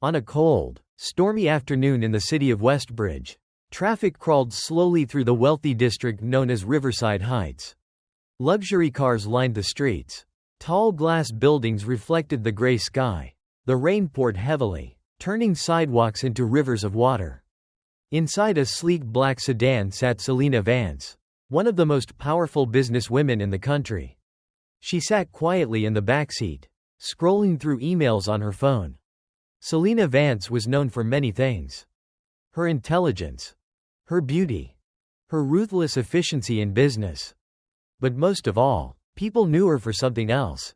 On a cold, stormy afternoon in the city of Westbridge, traffic crawled slowly through the wealthy district known as Riverside Heights. Luxury cars lined the streets. Tall glass buildings reflected the gray sky. The rain poured heavily, turning sidewalks into rivers of water. Inside a sleek black sedan sat Selena Vance, one of the most powerful businesswomen in the country. She sat quietly in the backseat, scrolling through emails on her phone. Selena Vance was known for many things. Her intelligence, her beauty, her ruthless efficiency in business. But most of all, people knew her for something else.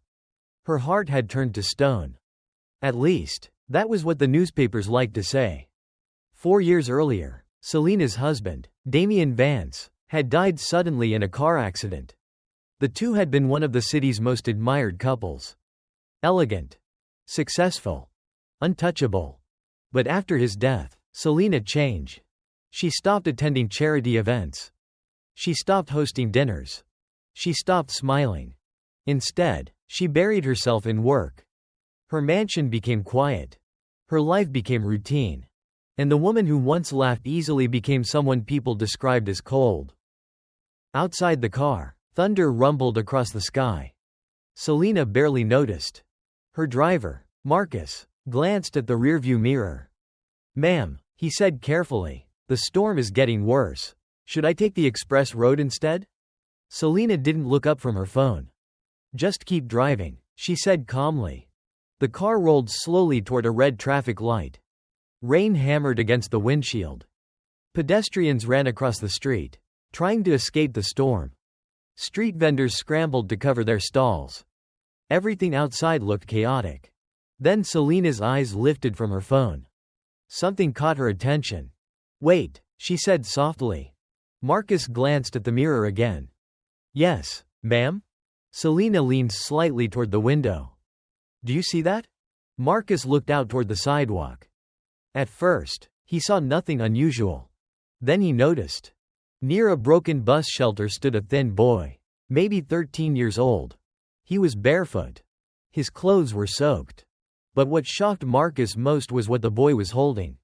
Her heart had turned to stone. At least, that was what the newspapers liked to say. 4 years earlier, Selena's husband, Damian Vance, had died suddenly in a car accident. The two had been one of the city's most admired couples. Elegant, successful, untouchable. But after his death, Selena changed. She stopped attending charity events. She stopped hosting dinners. She stopped smiling. Instead, she buried herself in work. Her mansion became quiet. Her life became routine. And the woman who once laughed easily became someone people described as cold. Outside the car, thunder rumbled across the sky. Selena barely noticed. Her driver, Marcus, glanced at the rearview mirror. "Ma'am," he said carefully, "the storm is getting worse. Should I take the express road instead?" Selena didn't look up from her phone. "Just keep driving," she said calmly. The car rolled slowly toward a red traffic light. Rain hammered against the windshield. Pedestrians ran across the street, trying to escape the storm. Street vendors scrambled to cover their stalls. Everything outside looked chaotic. Then Selena's eyes lifted from her phone. Something caught her attention. "Wait," she said softly. Marcus glanced at the mirror again. "Yes, ma'am?" Selena leaned slightly toward the window. "Do you see that?" Marcus looked out toward the sidewalk. At first, he saw nothing unusual. Then he noticed. Near a broken bus shelter stood a thin boy, maybe 13 years old. He was barefoot. His clothes were soaked. But what shocked Marcus most was what the boy was holding.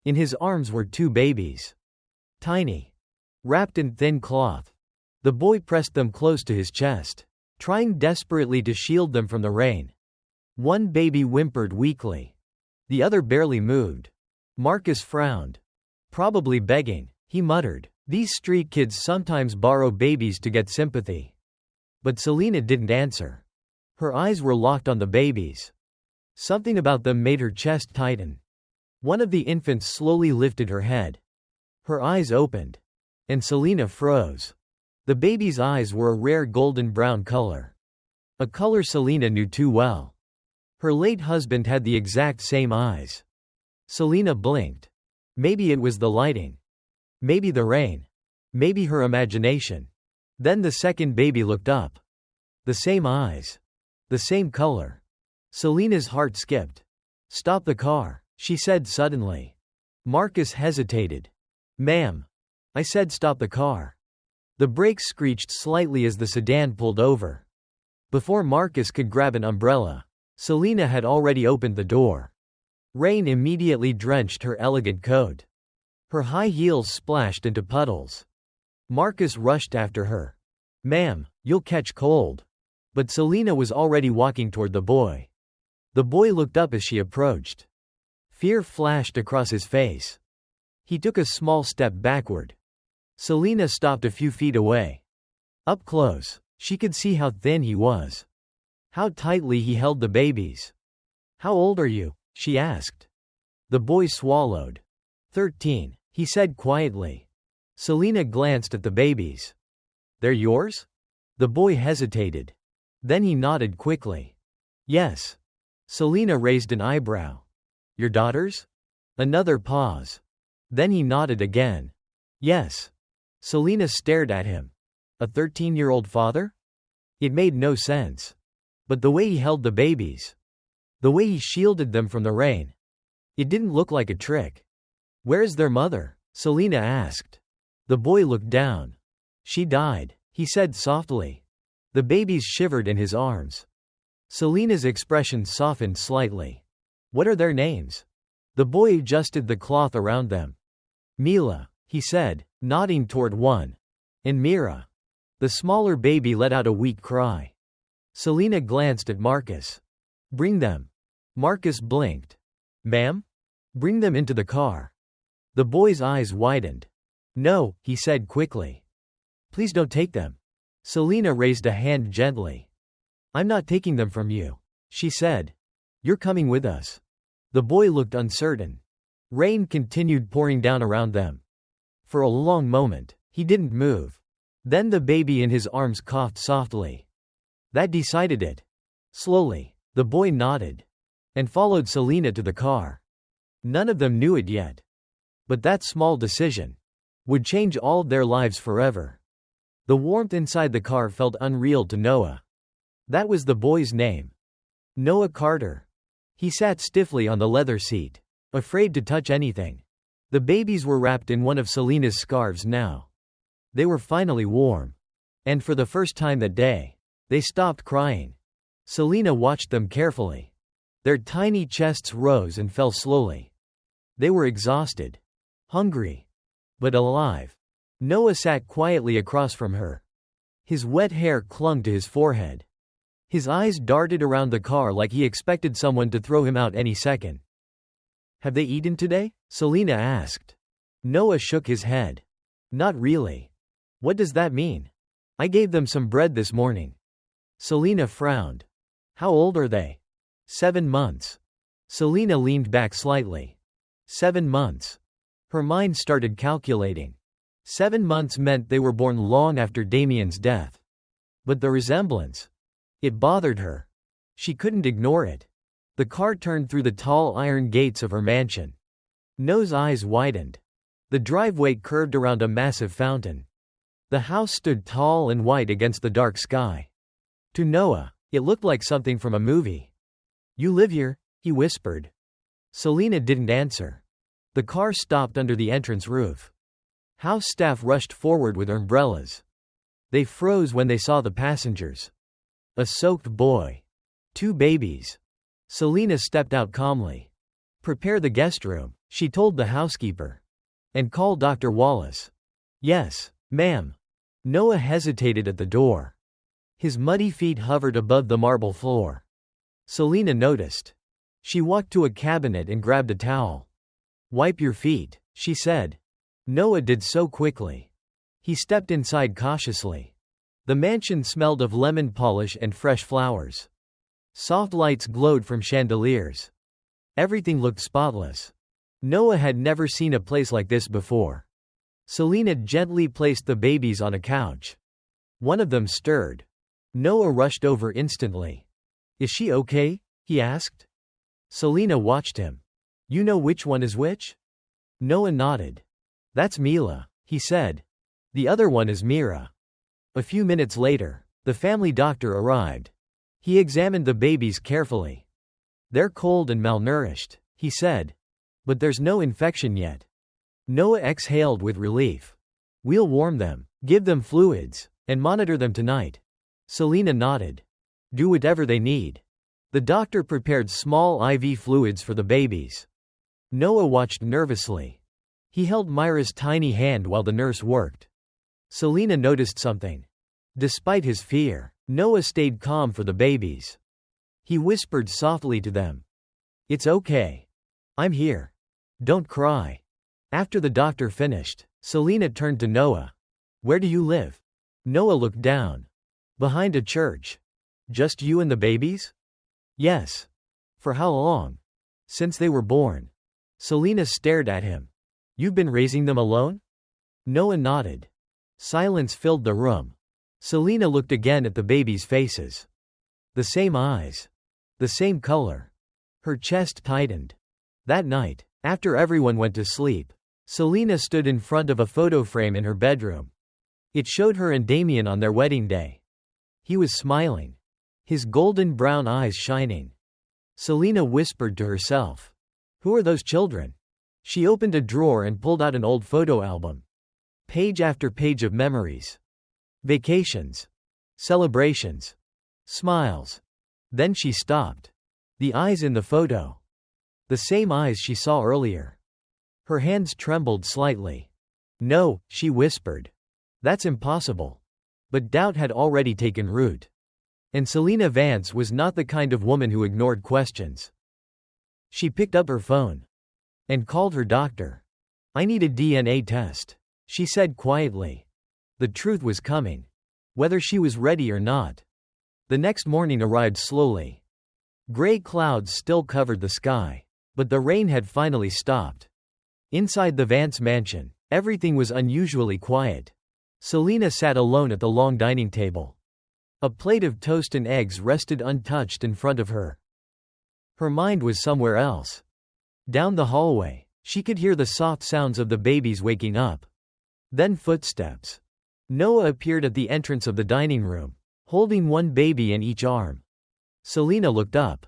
In his arms were 2 babies. Tiny. Wrapped in thin cloth. The boy pressed them close to his chest, trying desperately to shield them from the rain. One baby whimpered weakly. The other barely moved. Marcus frowned. "Probably begging," he muttered. "These street kids sometimes borrow babies to get sympathy." But Selena didn't answer. Her eyes were locked on the babies. Something about them made her chest tighten. One of the infants slowly lifted her head. Her eyes opened. And Selena froze. The baby's eyes were a rare golden brown color. A color Selena knew too well. Her late husband had the exact same eyes. Selena blinked. Maybe it was the lighting. Maybe the rain. Maybe her imagination. Then the second baby looked up. The same eyes. The same color. Selena's heart skipped. "Stop the car," she said suddenly. Marcus hesitated. "Ma'am. I said stop the car." The brakes screeched slightly as the sedan pulled over. Before Marcus could grab an umbrella, Selena had already opened the door. Rain immediately drenched her elegant coat. Her high heels splashed into puddles. Marcus rushed after her. "Ma'am, you'll catch cold." But Selena was already walking toward the boy. The boy looked up as she approached. Fear flashed across his face. He took a small step backward. Selena stopped a few feet away. Up close, she could see how thin he was. How tightly he held the babies. "How old are you?" she asked. The boy swallowed. 13, he said quietly. Selena glanced at the babies. "They're yours?" The boy hesitated. Then he nodded quickly. "Yes." Selena raised an eyebrow. "Your daughters?" Another pause. Then he nodded again. "Yes." Selena stared at him. A 13-year-old father? It made no sense. But the way he held the babies. The way he shielded them from the rain. It didn't look like a trick. "Where is their mother?" Selena asked. The boy looked down. "She died," he said softly. The babies shivered in his arms. Selena's expression softened slightly. "What are their names?" The boy adjusted the cloth around them. Mila, he said, nodding toward one. And Mira. The smaller baby let out a weak cry. Selina glanced at Marcus. Bring them. Marcus blinked. Ma'am? Bring them into the car. The boy's eyes widened. No, he said quickly. Please don't take them. Selina raised a hand gently. I'm not taking them from you, she said. You're coming with us. The boy looked uncertain. Rain continued pouring down around them. For a long moment, he didn't move. Then the baby in his arms coughed softly. That decided it. Slowly, the boy nodded and followed Selina to the car. None of them knew it yet. But that small decision would change all of their lives forever. The warmth inside the car felt unreal to Noah. That was the boy's name. Noah Carter. He sat stiffly on the leather seat, afraid to touch anything. The babies were wrapped in one of Selina's scarves now. They were finally warm. And for the first time that day, they stopped crying. Selina watched them carefully. Their tiny chests rose and fell slowly. They were exhausted, hungry, but alive. Noah sat quietly across from her. His wet hair clung to his forehead. His eyes darted around the car like he expected someone to throw him out any second. Have they eaten today? Selina asked. Noah shook his head. Not really. What does that mean? I gave them some bread this morning. Selina frowned. How old are they? 7 months. Selina leaned back slightly. 7 months. Her mind started calculating. 7 months meant they were born long after Damien's death. But the resemblance. It bothered her. She couldn't ignore it. The car turned through the tall iron gates of her mansion. Noah's eyes widened. The driveway curved around a massive fountain. The house stood tall and white against the dark sky. To Noah, it looked like something from a movie. You live here? He whispered. Selina didn't answer. The car stopped under the entrance roof. House staff rushed forward with umbrellas. They froze when they saw the passengers. A soaked boy. 2 babies. Selina stepped out calmly. Prepare the guest room, she told the housekeeper. And call Dr. Wallace. Yes, ma'am. Noah hesitated at the door. His muddy feet hovered above the marble floor. Selina noticed. She walked to a cabinet and grabbed a towel. Wipe your feet, she said. Noah did so quickly. He stepped inside cautiously. The mansion smelled of lemon polish and fresh flowers. Soft lights glowed from chandeliers. Everything looked spotless. Noah had never seen a place like this before. Selina gently placed the babies on a couch. One of them stirred. Noah rushed over instantly. Is she okay? He asked. Selina watched him. You know which one is which? Noah nodded. That's Mila, he said. The other one is Mira. A few minutes later, the family doctor arrived. He examined the babies carefully. They're cold and malnourished, he said. But there's no infection yet. Noah exhaled with relief. We'll warm them, give them fluids, and monitor them tonight. Selina nodded. Do whatever they need. The doctor prepared small IV fluids for the babies. Noah watched nervously. He held Myra's tiny hand while the nurse worked. Selina noticed something. Despite his fear, Noah stayed calm for the babies. He whispered softly to them. It's okay. I'm here. Don't cry. After the doctor finished, Selina turned to Noah. Where do you live? Noah looked down. Behind a church. Just you and the babies? Yes. For how long? Since they were born. Selina stared at him. You've been raising them alone? Noah nodded. Silence filled the room. Selina looked again at the babies' faces. The same eyes. The same color. Her chest tightened. That night, after everyone went to sleep, Selina stood in front of a photo frame in her bedroom. It showed her and Damien on their wedding day. He was smiling. His golden brown eyes shining. Selina whispered to herself. Who are those children? She opened a drawer and pulled out an old photo album. Page after page of memories. Vacations. Celebrations. Smiles. Then she stopped. The eyes in the photo. The same eyes she saw earlier. Her hands trembled slightly. "No," she whispered. "That's impossible." But doubt had already taken root. And Selena Vance was not the kind of woman who ignored questions. She picked up her phone and called her doctor. "I need a DNA test," she said quietly. The truth was coming, whether she was ready or not. The next morning arrived slowly. Gray clouds still covered the sky, but the rain had finally stopped. Inside the Vance mansion, everything was unusually quiet. Selena sat alone at the long dining table. A plate of toast and eggs rested untouched in front of her. Her mind was somewhere else. Down the hallway, she could hear the soft sounds of the babies waking up. Then footsteps. Noah appeared at the entrance of the dining room, holding one baby in each arm. Selena looked up.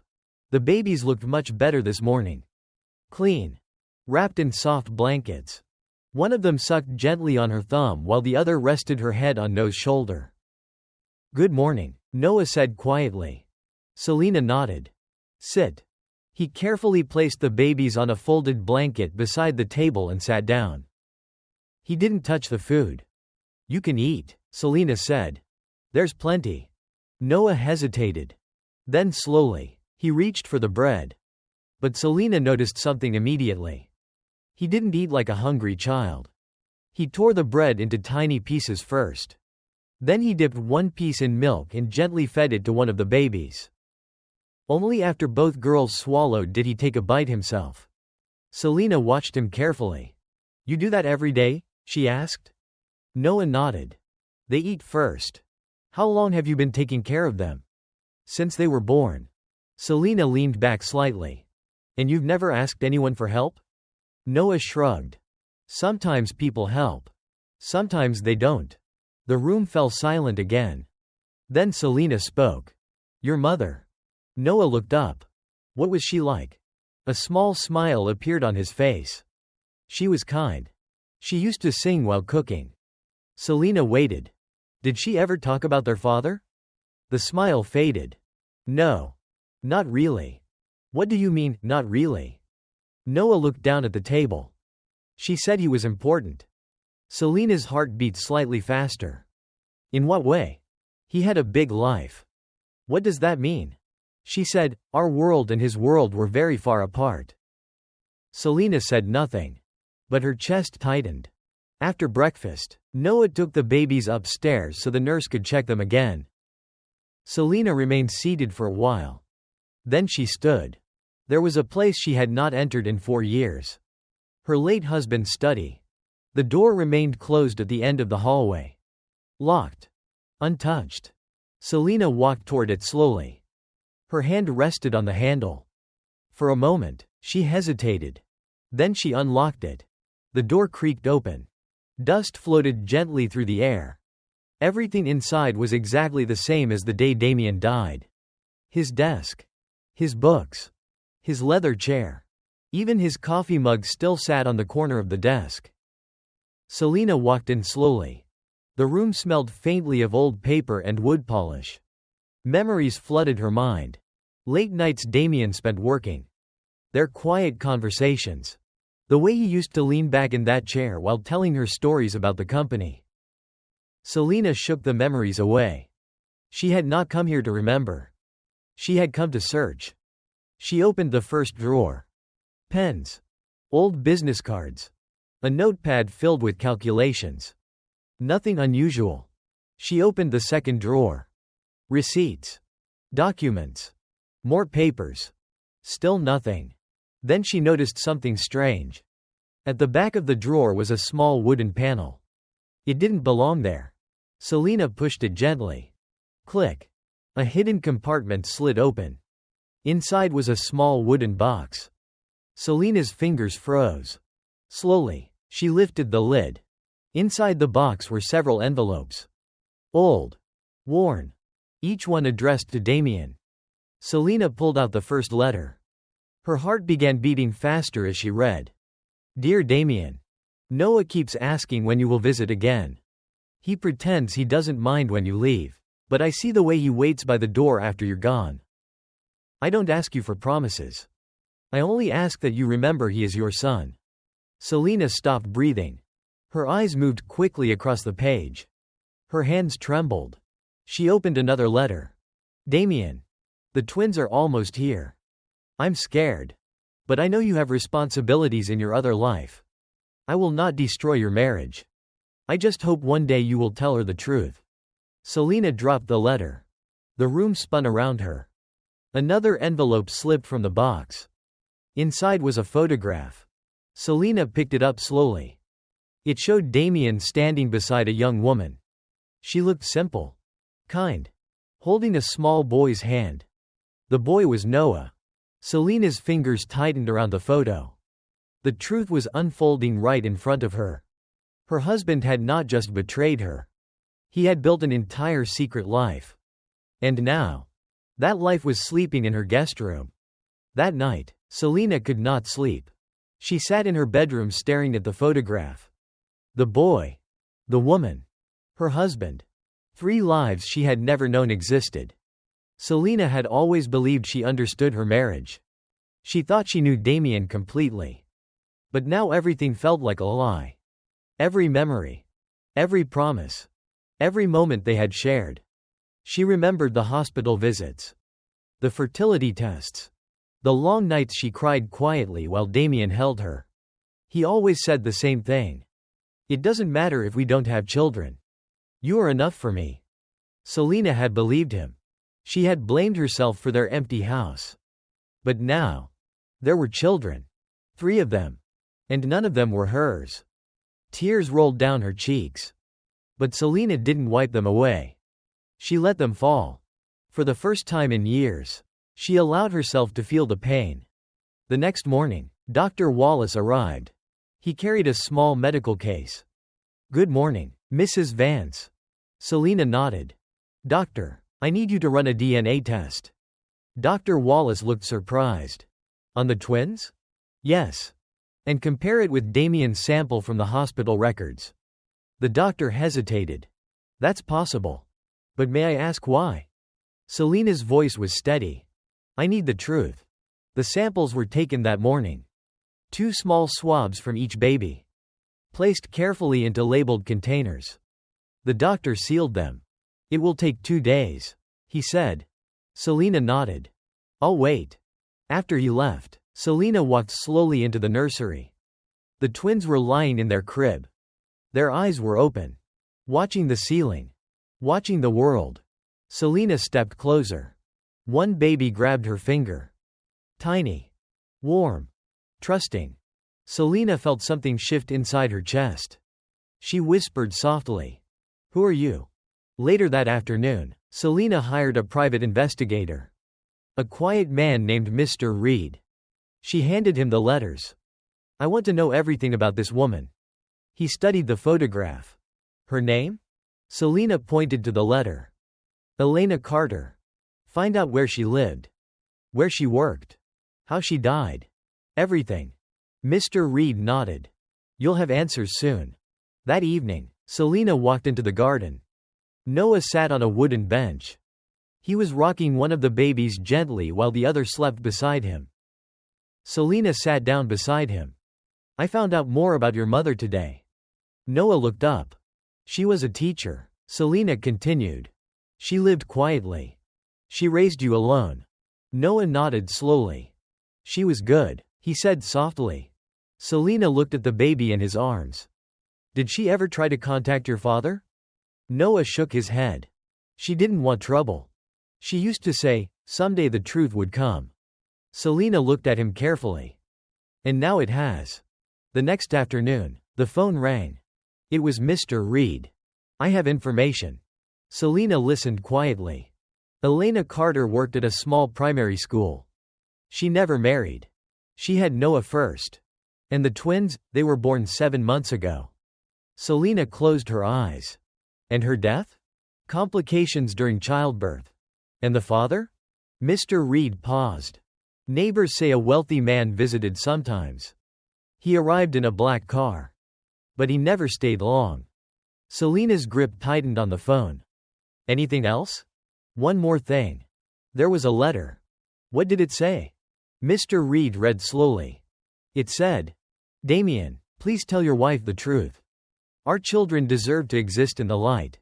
The babies looked much better this morning. Clean. Wrapped in soft blankets. One of them sucked gently on her thumb while the other rested her head on Noah's shoulder. "Good morning," Noah said quietly. Selena nodded. "Sit." He carefully placed the babies on a folded blanket beside the table and sat down. He didn't touch the food. "You can eat," Selena said. "There's plenty." Noah hesitated. Then slowly, he reached for the bread. But Selena noticed something immediately. He didn't eat like a hungry child. He tore the bread into tiny pieces first. Then he dipped one piece in milk and gently fed it to one of the babies. Only after both girls swallowed did he take a bite himself. Selena watched him carefully. "You do that every day?" she asked. Noah nodded. "They eat first. How long have you been taking care of them?" "Since they were born." Selena leaned back slightly. "And you've never asked anyone for help?" Noah shrugged. "Sometimes people help. Sometimes they don't." The room fell silent again. Then Selena spoke. "Your mother." Noah looked up. What was she like? A small smile appeared on his face. "She was kind. She used to sing while cooking." Selena waited. "Did she ever talk about their father?" The smile faded. "No. Not really." "What do you mean, not really?" Noah looked down at the table. "She said he was important." Selena's heart beat slightly faster. "In what way?" "He had a big life." "What does that mean?" She said, "Our world and his world were very far apart." Selena said nothing. But her chest tightened. After breakfast, Noah took the babies upstairs so the nurse could check them again. Selena remained seated for a while. Then she stood. There was a place she had not entered in 4 years. Her late husband's study. The door remained closed at the end of the hallway. Locked. Untouched. Selena walked toward it slowly. Her hand rested on the handle. For a moment, she hesitated. Then she unlocked it. The door creaked open. Dust floated gently through the air. Everything inside was exactly the same as the day Damien died. His desk. His books. His leather chair. Even his coffee mug still sat on the corner of the desk. Selena walked in slowly. The room smelled faintly of old paper and wood polish. Memories flooded her mind. Late nights Damien spent working. Their quiet conversations. The way he used to lean back in that chair while telling her stories about the company. Selena shook the memories away. She had not come here to remember. She had come to search. She opened the first drawer. Pens. Old business cards. A notepad filled with calculations. Nothing unusual. She opened the second drawer. Receipts. Documents. More papers. Still nothing. Then she noticed something strange. At the back of the drawer was a small wooden panel. It didn't belong there. Selena pushed it gently. Click. A hidden compartment slid open. Inside was a small wooden box. Selena's fingers froze. Slowly, she lifted the lid. Inside the box were several envelopes. Old. Worn. Each one addressed to Damien. Selena pulled out the first letter. Her heart began beating faster as she read. Dear Damien. Noah keeps asking when you will visit again. He pretends he doesn't mind when you leave, but I see the way he waits by the door after you're gone. I don't ask you for promises. I only ask that you remember he is your son." Selina stopped breathing. Her eyes moved quickly across the page. Her hands trembled. She opened another letter. "Damien. The twins are almost here. I'm scared. But I know you have responsibilities in your other life. I will not destroy your marriage. I just hope one day you will tell her the truth." Selina dropped the letter. The room spun around her. Another envelope slipped from the box. Inside was a photograph. Selina picked it up slowly. It showed Damien standing beside a young woman. She looked simple, kind, holding a small boy's hand. The boy was Noah. Selina's fingers tightened around the photo. The truth was unfolding right in front of her. Her husband had not just betrayed her. He had built an entire secret life. And now, that life was sleeping in her guest room. That night, Selina could not sleep. She sat in her bedroom staring at the photograph. The boy. The woman. Her husband. 3 lives she had never known existed. Selina had always believed she understood her marriage. She thought she knew Damien completely. But now everything felt like a lie. Every memory. Every promise. Every moment they had shared. She remembered the hospital visits. The fertility tests. The long nights she cried quietly while Damien held her. He always said the same thing. "It doesn't matter if we don't have children. You are enough for me." Selina had believed him. She had blamed herself for their empty house. But now, there were children. 3 of them. And none of them were hers. Tears rolled down her cheeks. But Selina didn't wipe them away. She let them fall. For the first time in years, she allowed herself to feel the pain. The next morning, Dr. Wallace arrived. He carried a small medical case. "Good morning, Mrs. Vance." Selina nodded. "Doctor, I need you to run a DNA test." Dr. Wallace looked surprised. "On the twins?" "Yes. And compare it with Damien's sample from the hospital records." The doctor hesitated. "That's possible. But may I ask why?" Selina's voice was steady. "I need the truth. The samples were taken that morning. 2 small swabs from each baby. Placed carefully into labeled containers. The doctor sealed them. It will take 2 days," he said. Selina nodded. "I'll wait." After he left, Selina walked slowly into the nursery. The twins were lying in their crib. Their eyes were open. Watching the ceiling. Watching the world. Selina stepped closer. One baby grabbed her finger. Tiny. Warm. Trusting. Selina felt something shift inside her chest. She whispered softly, "Who are you?" Later that afternoon, Selina hired a private investigator. A quiet man named Mr. Reed. She handed him the letters. "I want to know everything about this woman." He studied the photograph. "Her name?" Selina pointed to the letter. "Elena Carter. Find out where she lived. Where she worked. How she died. Everything." Mr. Reed nodded. "You'll have answers soon." That evening, Selina walked into the garden. Noah sat on a wooden bench. He was rocking one of the babies gently while the other slept beside him. Selina sat down beside him. "I found out more about your mother today." Noah looked up. "She was a teacher," Selina continued. "She lived quietly. She raised you alone." Noah nodded slowly. "She was good," he said softly. Selina looked at the baby in his arms. "Did she ever try to contact your father?" Noah shook his head. "She didn't want trouble. She used to say, someday the truth would come." Selina looked at him carefully. "And now it has." The next afternoon, the phone rang. It was Mr. Reed. "I have information." Selina listened quietly. Elena Carter worked at a small primary school. She never married. She had Noah first. And the twins, they were born 7 months ago. Selina closed her eyes. And her death? Complications during childbirth. And the father? Mr. Reed paused. Neighbors say a wealthy man visited sometimes. He arrived in a black car. But he never stayed long. Selina's grip tightened on the phone. Anything else? One more thing. There was a letter. What did it say? Mr. Reed read slowly. It said, "Damien, please tell your wife the truth. Our children deserve to exist in the light."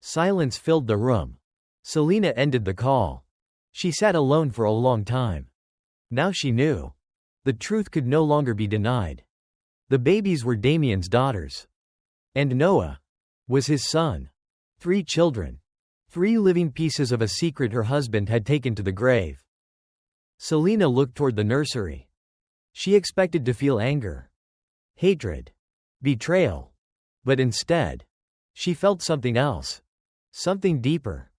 Silence filled the room. Selena ended the call. She sat alone for a long time. Now she knew. The truth could no longer be denied. The babies were Damien's daughters. And Noah was his son. 3 children. 3 living pieces of a secret her husband had taken to the grave. Selena looked toward the nursery. She expected to feel anger, hatred, betrayal. But instead, she felt something else. Something deeper.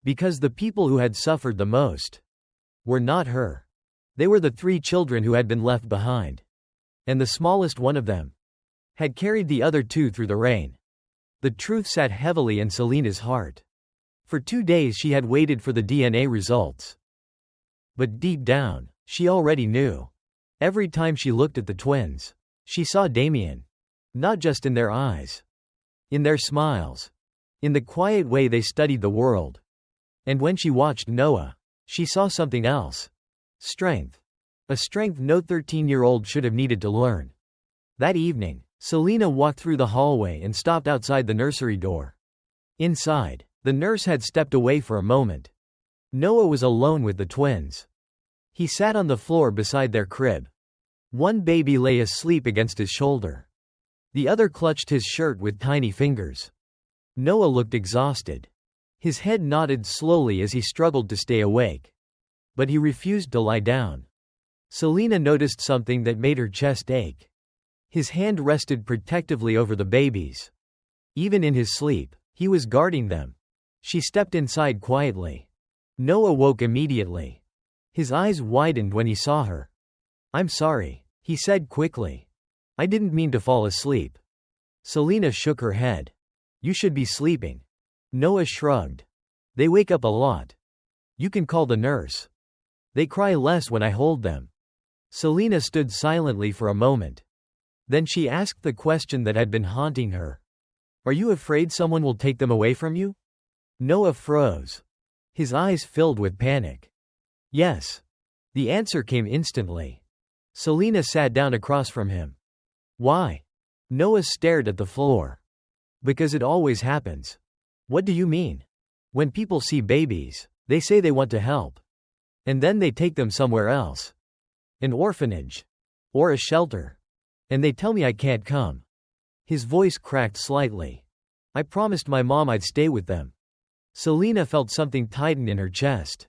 Because the people who had suffered the most were not her. They were the 3 children who had been left behind. And the smallest one of them had carried the other 2 through the rain. The truth sat heavily in Selena's heart. For 2 days she had waited for the DNA results. But deep down, she already knew. Every time she looked at the twins, she saw Damien. Not just in their eyes. In their smiles. In the quiet way they studied the world. And when she watched Noah, she saw something else. Strength. A strength no 13-year-old should have needed to learn. That evening, Selena walked through the hallway and stopped outside the nursery door. Inside, the nurse had stepped away for a moment. Noah was alone with the twins. He sat on the floor beside their crib. One baby lay asleep against his shoulder. The other clutched his shirt with tiny fingers. Noah looked exhausted. His head nodded slowly as he struggled to stay awake. But he refused to lie down. Selena noticed something that made her chest ache. His hand rested protectively over the babies. Even in his sleep, he was guarding them. She stepped inside quietly. Noah woke immediately. His eyes widened when he saw her. "I'm sorry," he said quickly. "I didn't mean to fall asleep." Selena shook her head. "You should be sleeping." Noah shrugged. "They wake up a lot. You can call the nurse. They cry less when I hold them." Selena stood silently for a moment. Then she asked the question that had been haunting her. "Are you afraid someone will take them away from you?" Noah froze. His eyes filled with panic. "Yes." The answer came instantly. Selena sat down across from him. "Why?" Noah stared at the floor. "Because it always happens." "What do you mean?" "When people see babies, they say they want to help. And then they take them somewhere else. An orphanage. Or a shelter. And they tell me I can't come." His voice cracked slightly. "I promised my mom I'd stay with them." Selena felt something tighten in her chest.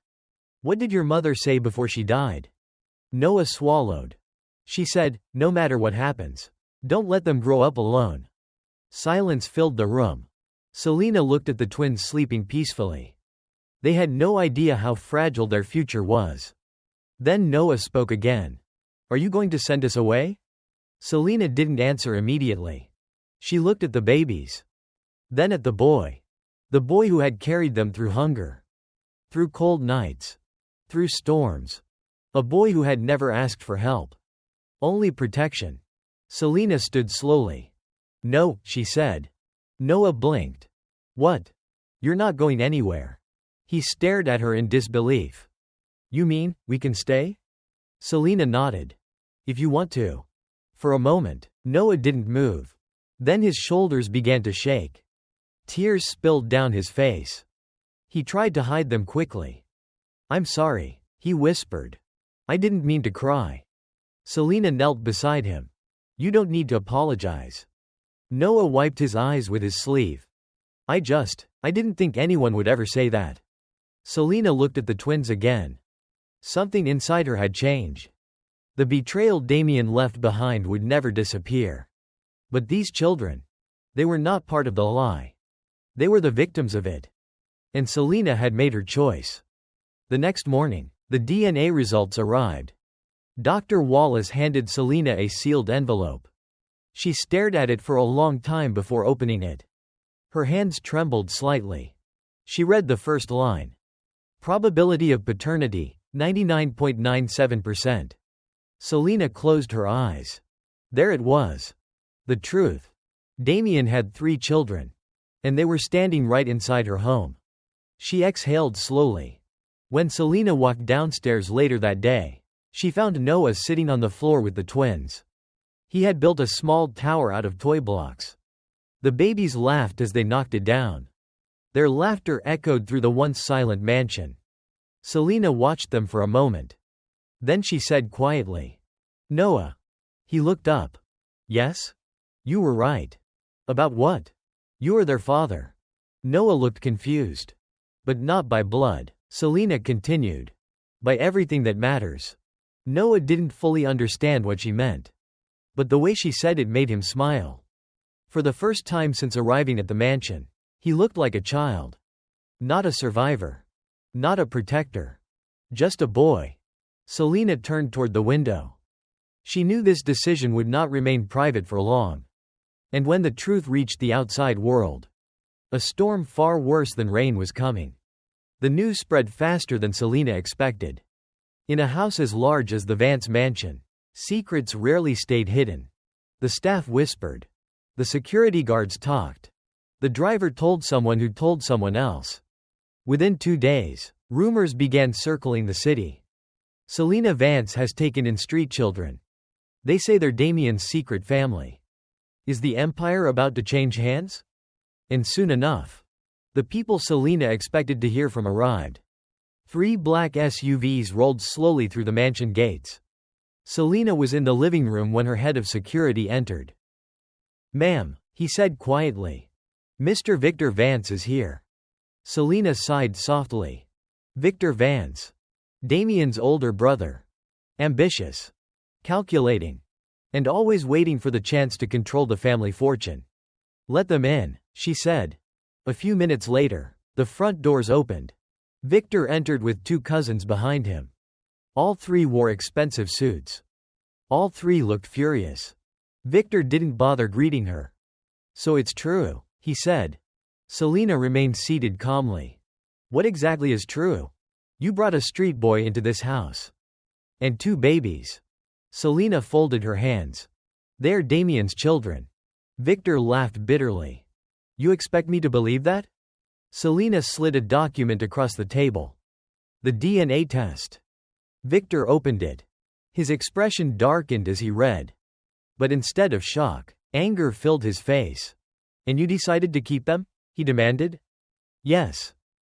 "What did your mother say before she died?" Noah swallowed. "She said, no matter what happens, don't let them grow up alone." Silence filled the room. Selena looked at the twins sleeping peacefully. They had no idea how fragile their future was. Then Noah spoke again. "Are you going to send us away?" Selena didn't answer immediately. She looked at the babies. Then at the boy. The boy who had carried them through hunger. Through cold nights. Through storms. A boy who had never asked for help. Only protection. Selena stood slowly. "No," she said. Noah blinked. "What? You're not going anywhere." He stared at her in disbelief. "You mean, we can stay?" Selena nodded. "If you want to." For a moment, Noah didn't move. Then his shoulders began to shake. Tears spilled down his face. He tried to hide them quickly. "I'm sorry," he whispered. "I didn't mean to cry." Selena knelt beside him. "You don't need to apologize." Noah wiped his eyes with his sleeve. I didn't think anyone would ever say that." Selena looked at the twins again. Something inside her had changed. The betrayal Damien left behind would never disappear. But these children, they were not part of the lie. They were the victims of it. And Selena had made her choice. The next morning, the DNA results arrived. Dr. Wallace handed Selena a sealed envelope. She stared at it for a long time before opening it. Her hands trembled slightly. She read the first line. Probability of paternity, 99.97%. Selena closed her eyes. There it was. The truth. Damien had 3 children. And they were standing right inside her home. She exhaled slowly. When Selena walked downstairs later that day, She found Noah sitting on the floor with the twins. He had built a small tower out of toy blocks. The babies laughed as they knocked it down. Their laughter echoed through the once silent mansion. Selina watched them for a moment. Then she said quietly, "Noah." He looked up. "Yes? You were right." "About what?" "You are their father." Noah looked confused. "But not by blood," Selina continued. "By everything that matters." Noah didn't fully understand what she meant. But the way she said it made him smile. For the first time since arriving at the mansion, he looked like a child. Not a survivor. Not a protector. Just a boy. Selina turned toward the window. She knew this decision would not remain private for long. And when the truth reached the outside world, a storm far worse than rain was coming. The news spread faster than Selina expected. In a house as large as the Vance mansion, secrets rarely stayed hidden. The staff whispered. The security guards talked. The driver told someone who told someone else. Within 2 days, rumors began circling the city. Selina Vance has taken in street children. They say they're Damien's secret family. Is the empire about to change hands? And soon enough. The people Selina expected to hear from arrived. 3 black SUVs rolled slowly through the mansion gates. Selina was in the living room when her head of security entered. "Ma'am," he said quietly. "Mr. Victor Vance is here." Selina sighed softly. Victor Vance. Damien's older brother. Ambitious. Calculating. And always waiting for the chance to control the family fortune. "Let them in," she said. A few minutes later, the front doors opened. Victor entered with 2 cousins behind him. All 3 wore expensive suits. All 3 looked furious. Victor didn't bother greeting her. "So it's true," he said. Selina remained seated calmly. "What exactly is true? You brought a street boy into this house. And 2 babies." Selina folded her hands. "They're Damien's children." Victor laughed bitterly. "You expect me to believe that?" Selina slid a document across the table. "The DNA test." Victor opened it. His expression darkened as he read. But instead of shock, anger filled his face. "And you decided to keep them?" he demanded. "Yes."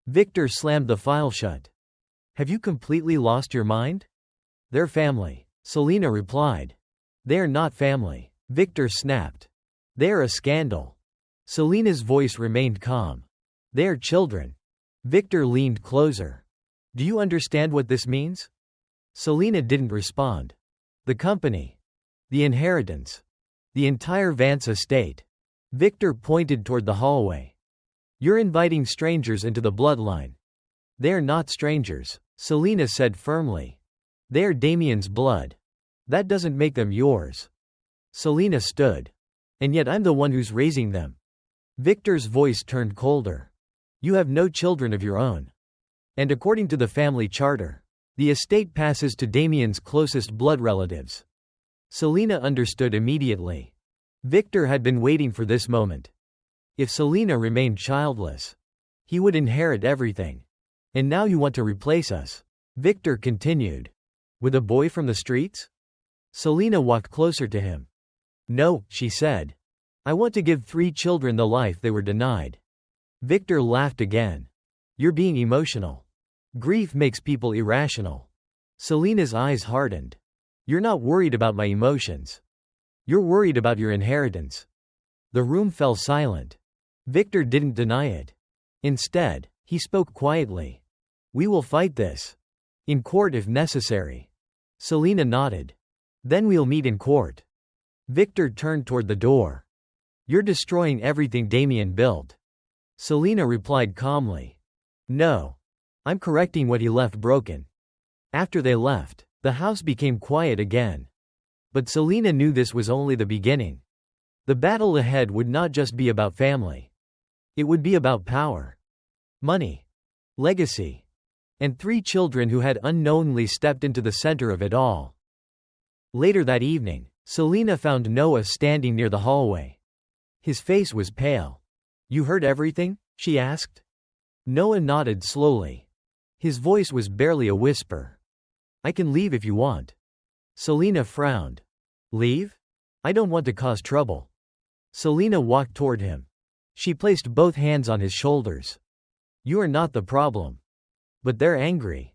Victor slammed the file shut. "Have you completely lost your mind?" "They're family," Selina replied. "They're not family," Victor snapped. "They're a scandal." Selina's voice remained calm. "They're children." Victor leaned closer. "Do you understand what this means?" Selina didn't respond. "The company. The inheritance. The entire Vance estate." Victor pointed toward the hallway. "You're inviting strangers into the bloodline." "They're not strangers," Selina said firmly. "They're Damien's blood. That doesn't make them yours." Selina stood. "And yet I'm the one who's raising them." Victor's voice turned colder. "You have no children of your own. And according to the family charter, the estate passes to Damien's closest blood relatives." Selina understood immediately. Victor had been waiting for this moment. If Selina remained childless, he would inherit everything. "And now you want to replace us," Victor continued. "With a boy from the streets?" Selina walked closer to him. "No," she said. "I want to give 3 children the life they were denied." Victor laughed again. "You're being emotional. Grief makes people irrational." Selina's eyes hardened. "You're not worried about my emotions. You're worried about your inheritance." The room fell silent. Victor didn't deny it. Instead, he spoke quietly. "We will fight this. In court if necessary." Selina nodded. "Then we'll meet in court." Victor turned toward the door. "You're destroying everything Damien built." Selina replied calmly. "No. I'm correcting what he left broken." After they left, the house became quiet again. But Selina knew this was only the beginning. The battle ahead would not just be about family. It would be about power, money, legacy, and 3 children who had unknowingly stepped into the center of it all. Later that evening, Selina found Noah standing near the hallway. His face was pale. "You heard everything?" she asked. Noah nodded slowly. His voice was barely a whisper. I can leave if you want. Selena frowned. Leave? I don't want to cause trouble. Selena walked toward him. She placed both hands on his shoulders. You are not the problem. But they're angry.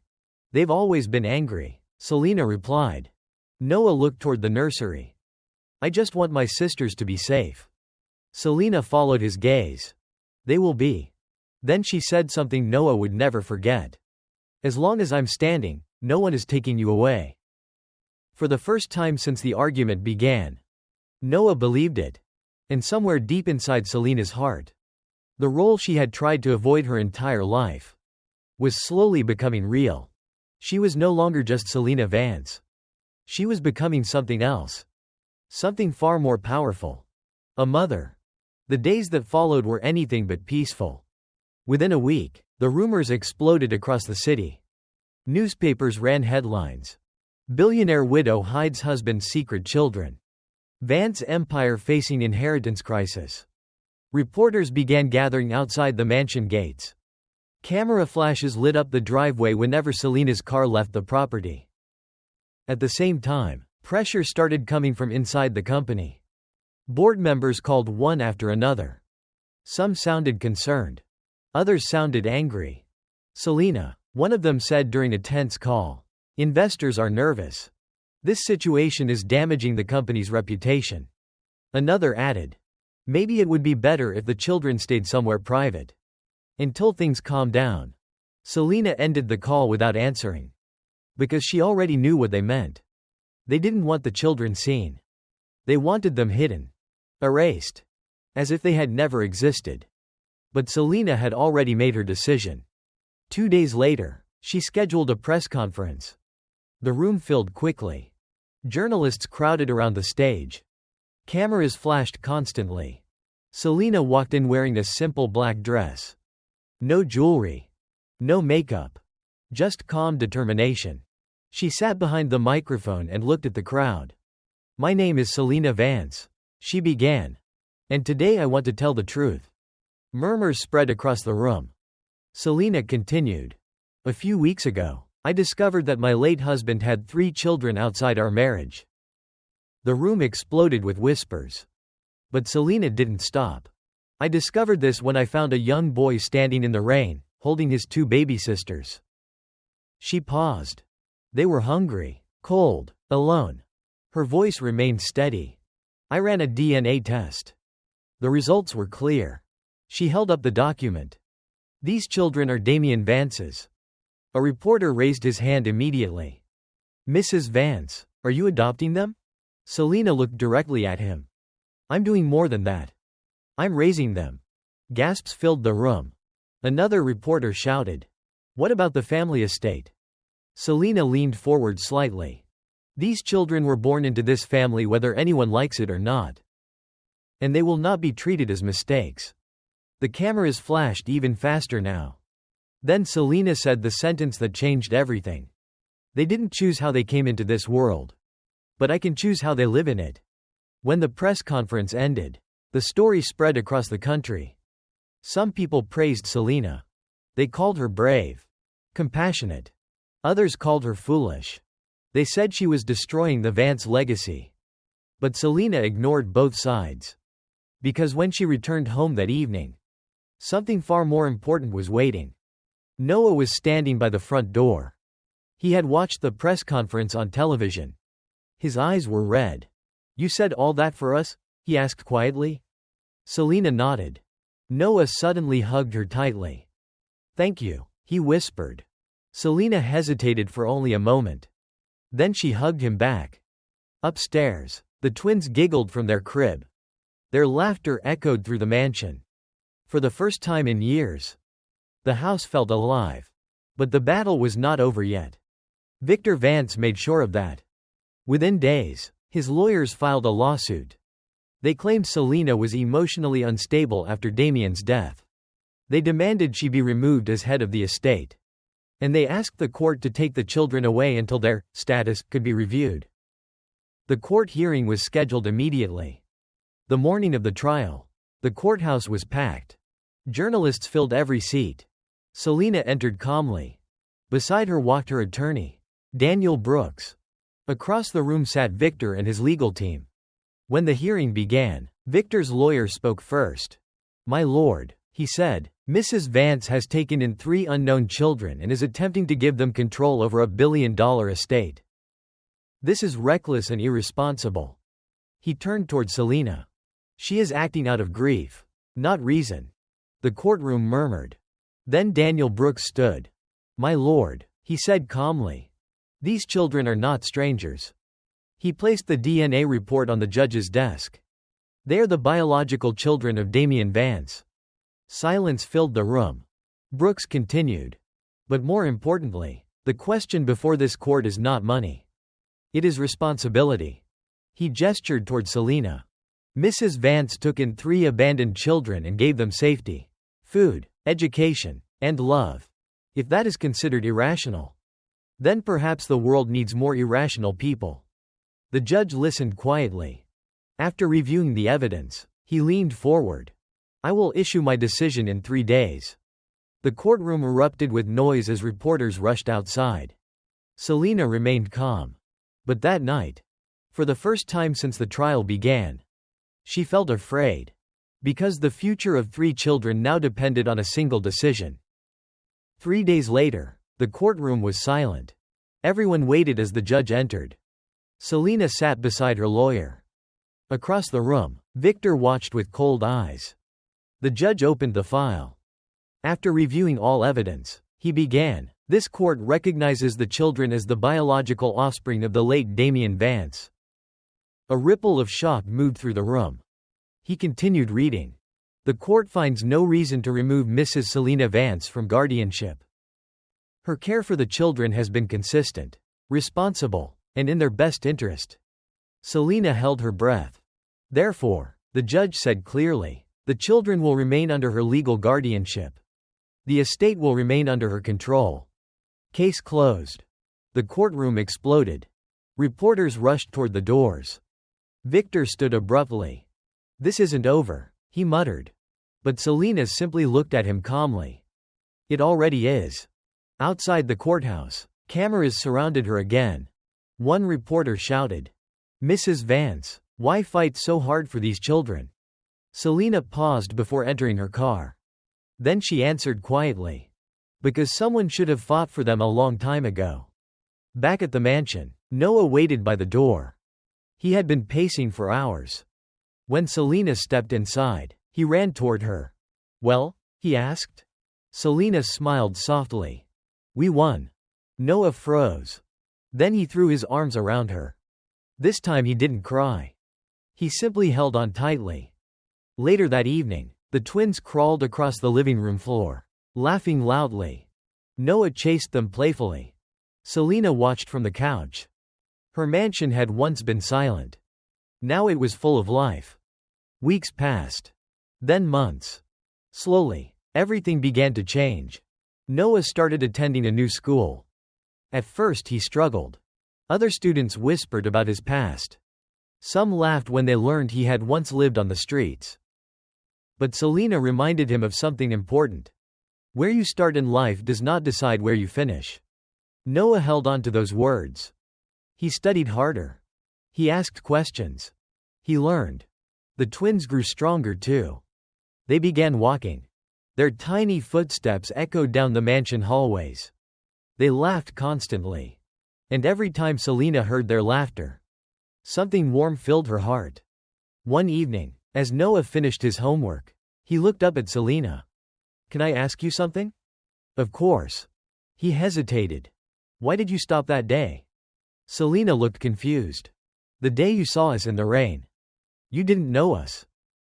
They've always been angry, Selena replied. Noah looked toward the nursery. I just want my sisters to be safe. Selena followed his gaze. They will be. Then she said something Noah would never forget. As long as I'm standing, no one is taking you away. For the first time since the argument began, Noah believed it. And somewhere deep inside Selena's heart, the role she had tried to avoid her entire life was slowly becoming real. She was no longer just Selena Vance. She was becoming something else. Something far more powerful. A mother. The days that followed were anything but peaceful. Within a week, the rumors exploded across the city. Newspapers ran headlines. Billionaire widow hides husband's secret children. Vance empire facing inheritance crisis. Reporters began gathering outside the mansion gates. Camera flashes lit up the driveway whenever Selena's car left the property. At the same time, pressure started coming from inside the company. Board members called one after another. Some sounded concerned. Others sounded angry. Selena, one of them said during a tense call. Investors are nervous. This situation is damaging the company's reputation. Another added. Maybe it would be better if the children stayed somewhere private. Until things calm down. Selena ended the call without answering. Because she already knew what they meant. They didn't want the children seen. They wanted them hidden. Erased. As if they had never existed. But Selena had already made her decision. 2 days later, she scheduled a press conference. The room filled quickly. Journalists crowded around the stage. Cameras flashed constantly. Selena walked in wearing a simple black dress. No jewelry. No makeup. Just calm determination. She sat behind the microphone and looked at the crowd. My name is Selena Vance. She began. And today I want to tell the truth. Murmurs spread across the room. Selena continued. A few weeks ago, I discovered that my late husband had 3 children outside our marriage. The room exploded with whispers. But Selena didn't stop. I discovered this when I found a young boy standing in the rain, holding his 2 baby sisters. She paused. They were hungry, cold, alone. Her voice remained steady. I ran a DNA test. The results were clear. She held up the document. These children are Damien Vance's. A reporter raised his hand immediately. Mrs. Vance, are you adopting them? Selena looked directly at him. I'm doing more than that. I'm raising them. Gasps filled the room. Another reporter shouted. What about the family estate? Selena leaned forward slightly. These children were born into this family whether anyone likes it or not. And they will not be treated as mistakes. The cameras flashed even faster now. Then Selena said the sentence that changed everything. They didn't choose how they came into this world. But I can choose how they live in it. When the press conference ended, the story spread across the country. Some people praised Selena. They called her brave, compassionate. Others called her foolish. They said she was destroying the Vance legacy. But Selena ignored both sides. Because when she returned home that evening, something far more important was waiting. Noah was standing by the front door. He had watched the press conference on television. His eyes were red. You said all that for us? He asked quietly. Selena nodded. Noah suddenly hugged her tightly. Thank you, he whispered. Selena hesitated for only a moment. Then she hugged him back. Upstairs, the twins giggled from their crib. Their laughter echoed through the mansion. For the first time in years, the house felt alive. But the battle was not over yet. Victor Vance made sure of that. Within days, his lawyers filed a lawsuit. They claimed Selena was emotionally unstable after Damien's death. They demanded she be removed as head of the estate. And they asked the court to take the children away until their status could be reviewed. The court hearing was scheduled immediately. The morning of the trial, the courthouse was packed. Journalists filled every seat. Selena entered calmly. Beside her walked her attorney. Daniel Brooks. Across the room sat Victor and his legal team. When the hearing began, Victor's lawyer spoke first. "My lord," he said, "Mrs. Vance has taken in 3 unknown children and is attempting to give them control over a $1 billion estate. This is reckless and irresponsible." He turned toward Selina. "She is acting out of grief, not reason." The courtroom murmured. Then Daniel Brooks stood. "My lord," he said calmly, "these children are not strangers." He placed the DNA report on the judge's desk. "They are the biological children of Damien Vance." Silence filled the room. Brooks continued. "But more importantly, the question before this court is not money. It is responsibility." He gestured toward Selina. "Mrs. Vance took in 3 abandoned children and gave them safety, food, education, and love. If that is considered irrational, then perhaps the world needs more irrational people." The judge listened quietly. After reviewing the evidence, he leaned forward. "I will issue my decision in 3 days." The courtroom erupted with noise as reporters rushed outside. Selina remained calm. But that night, for the first time since the trial began, she felt afraid. Because the future of 3 children now depended on a single decision. 3 days later, the courtroom was silent. Everyone waited as the judge entered. Selina sat beside her lawyer. Across the room, Victor watched with cold eyes. The judge opened the file. After reviewing all evidence, he began, "This court recognizes the children as the biological offspring of the late Damien Vance." A ripple of shock moved through the room. He continued reading. "The court finds no reason to remove Mrs. Selina Vance from guardianship. Her care for the children has been consistent, responsible, and in their best interest." Selina held her breath. "Therefore," the judge said clearly, "the children will remain under her legal guardianship. The estate will remain under her control." Case closed. The courtroom exploded. Reporters rushed toward the doors. Victor stood abruptly. "This isn't over," he muttered. But Selina simply looked at him calmly. "It already is." Outside the courthouse, cameras surrounded her again. One reporter shouted, "Mrs. Vance, why fight so hard for these children?" Selina paused before entering her car. Then she answered quietly, "Because someone should have fought for them a long time ago." Back at the mansion, Noah waited by the door. He had been pacing for hours. When Selina stepped inside, he ran toward her. "Well?" he asked. Selina smiled softly. "We won." Noah froze. Then he threw his arms around her. This time he didn't cry. He simply held on tightly. Later that evening, the twins crawled across the living room floor, laughing loudly. Noah chased them playfully. Selina watched from the couch. Her mansion had once been silent. Now it was full of life. Weeks passed. Then months. Slowly, everything began to change. Noah started attending a new school. At first he struggled. Other students whispered about his past. Some laughed when they learned he had once lived on the streets. But Selina reminded him of something important. Where you start in life does not decide where you finish. Noah held on to those words. He studied harder. He asked questions. He learned. The twins grew stronger too. They began walking. Their tiny footsteps echoed down the mansion hallways. They laughed constantly. And every time Selina heard their laughter, something warm filled her heart. One evening, as Noah finished his homework, he looked up at Selina. "Can I ask you something?" "Of course." He hesitated. "Why did you stop that day?" Selina looked confused. "The day you saw us in the rain. You didn't know us.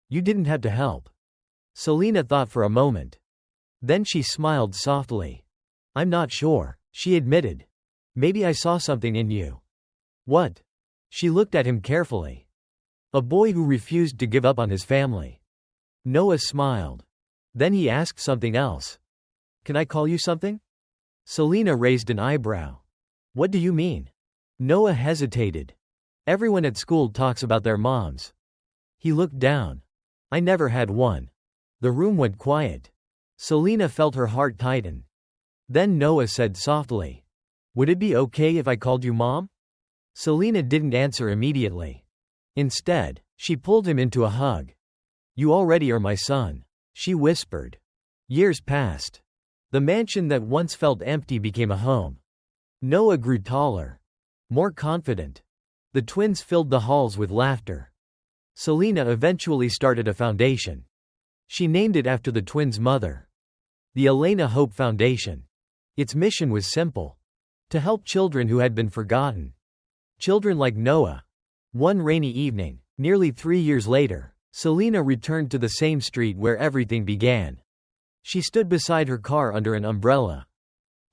You didn't have to help." Selina thought for a moment. Then she smiled softly. "I'm not sure," she admitted. "Maybe I saw something in you." "What?" She looked at him carefully. "A boy who refused to give up on his family." Noah smiled. Then he asked something else. "Can I call you something?" Selina raised an eyebrow. "What do you mean?" Noah hesitated. "Everyone at school talks about their moms." He looked down. "I never had one." The room went quiet. Selina felt her heart tighten. Then Noah said softly, Would it be okay if I called you Mom? Selena didn't answer immediately. Instead, she pulled him into a hug. You already are my son, she whispered. Years passed. The mansion that once felt empty became a home. Noah grew taller, more confident. The twins filled the halls with laughter. Selena eventually started a foundation. She named it after the twins' mother, the Elena Hope Foundation. Its mission was simple: to help children who had been forgotten. Children like Noah. One rainy evening, nearly 3 years later, Selena returned to the same street where everything began. She stood beside her car under an umbrella.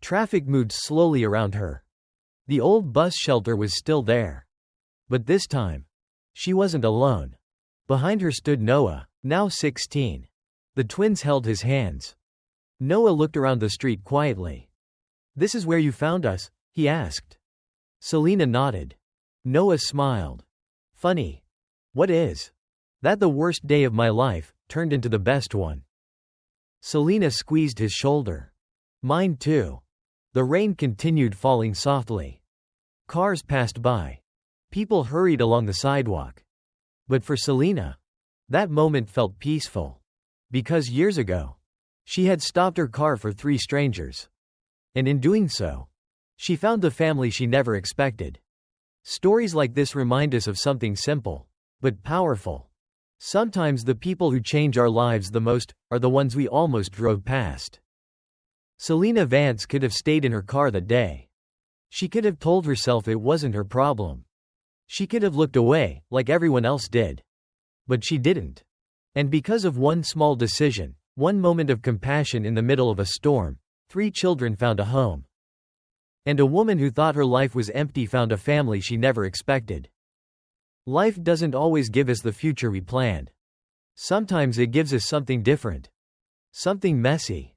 Traffic moved slowly around her. The old bus shelter was still there. But this time, she wasn't alone. Behind her stood Noah, now 16. The twins held his hands. Noah looked around the street quietly. This is where you found us? He asked. Selena nodded. Noah smiled. Funny. What is? That the worst day of my life turned into the best one. Selena squeezed his shoulder. Mine too. The rain continued falling softly. Cars passed by. People hurried along the sidewalk. But for Selena, that moment felt peaceful. Because years ago, she had stopped her car for 3 strangers. And in doing so, she found the family she never expected. Stories like this remind us of something simple, but powerful. Sometimes the people who change our lives the most are the ones we almost drove past. Selena Vance could have stayed in her car that day. She could have told herself it wasn't her problem. She could have looked away, like everyone else did. But she didn't. And because of one small decision, one moment of compassion in the middle of a storm, 3 children found a home. And a woman who thought her life was empty found a family she never expected. Life doesn't always give us the future we planned. Sometimes it gives us something different. Something messy.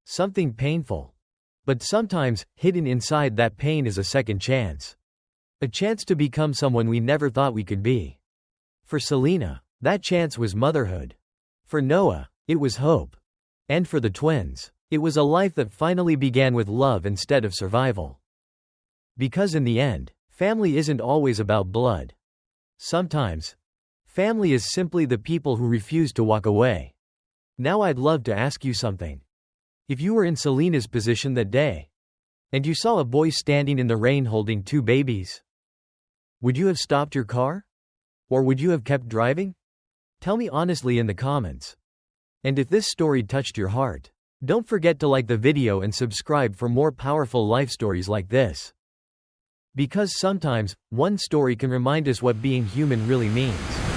Something painful. But sometimes, hidden inside that pain is a second chance. A chance to become someone we never thought we could be. For Selena, that chance was motherhood. For Noah, it was hope. And for the twins, it was a life that finally began with love instead of survival. Because in the end, family isn't always about blood. Sometimes, family is simply the people who refuse to walk away. Now I'd love to ask you something. If you were in Selena's position that day, and you saw a boy standing in the rain holding 2 babies, would you have stopped your car? Or would you have kept driving? Tell me honestly in the comments. And if this story touched your heart, don't forget to like the video and subscribe for more powerful life stories like this. Because sometimes, one story can remind us what being human really means.